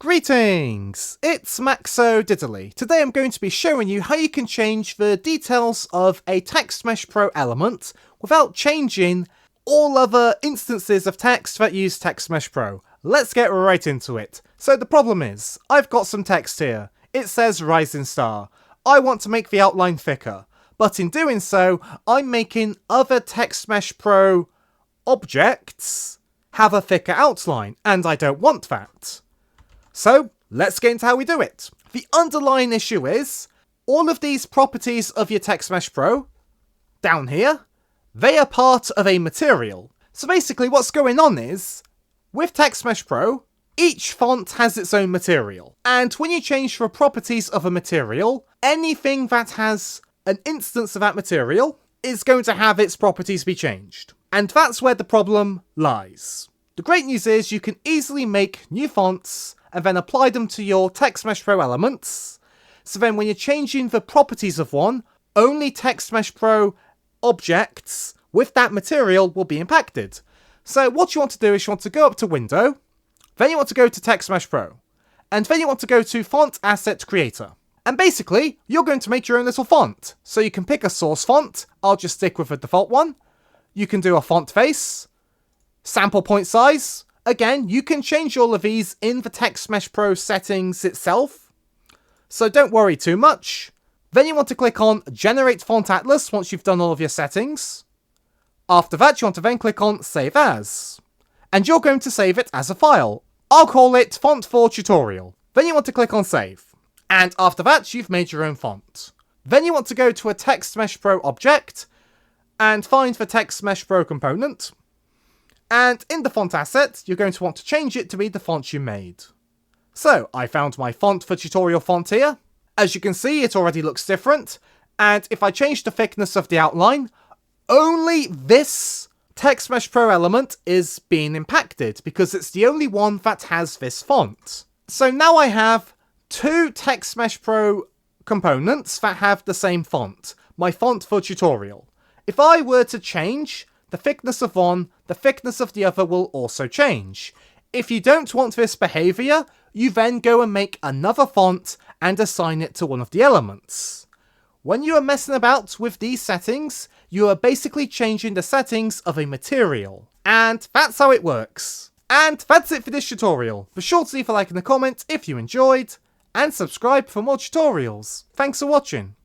Greetings! It's Maxo Diddly. Today I'm going to be showing you how you can change the details of a TextMesh Pro element without changing all other instances of text that use TextMesh Pro. Let's get right into it. So the problem is, I've got some text here. It says Rising Star. I want to make the outline thicker, but in doing so, I'm making other TextMesh Pro objects have a thicker outline, and I don't want that. So, let's get into how we do it. The underlying issue is, all of these properties of your TextMesh Pro, down here, they are part of a material. So basically what's going on is, with TextMesh Pro, each font has its own material. And when you change the properties of a material, anything that has an instance of that material is going to have its properties be changed. And that's where the problem lies. The great news is you can easily make new fonts and then apply them to your TextMesh Pro elements. So then when you're changing the properties of one, only TextMesh Pro objects with that material will be impacted. So what you want to do is you want to go up to Window, then you want to go to TextMesh Pro, and then you want to go to Font Asset Creator. And basically, you're going to make your own little font. So you can pick a source font, I'll just stick with the default one. You can do a font face, sample point size. Again, you can change all of these in the TextMesh Pro settings itself, so don't worry too much. Then you want to click on Generate Font Atlas once you've done all of your settings. After that, you want to then click on Save As, and you're going to save it as a file. I'll call it Font4 Tutorial. Then you want to click on Save, and after that, you've made your own font. Then you want to go to a TextMesh Pro object, and find the TextMesh Pro component. And in the font asset, you're going to want to change it to be the font you made. So, I found my font for tutorial font here. As you can see, it already looks different. And if I change the thickness of the outline, only this TextMesh Pro element is being impacted because it's the only one that has this font. So now I have two TextMesh Pro components that have the same font. My font for tutorial. If I were to change the thickness of one, the thickness of the other will also change. If you don't want this behavior, you then go and make another font and assign it to one of the elements. When you are messing about with these settings, you are basically changing the settings of a material. And that's how it works. And that's it for this tutorial. Be sure to leave a like and a comment if you enjoyed, and subscribe for more tutorials. Thanks for watching.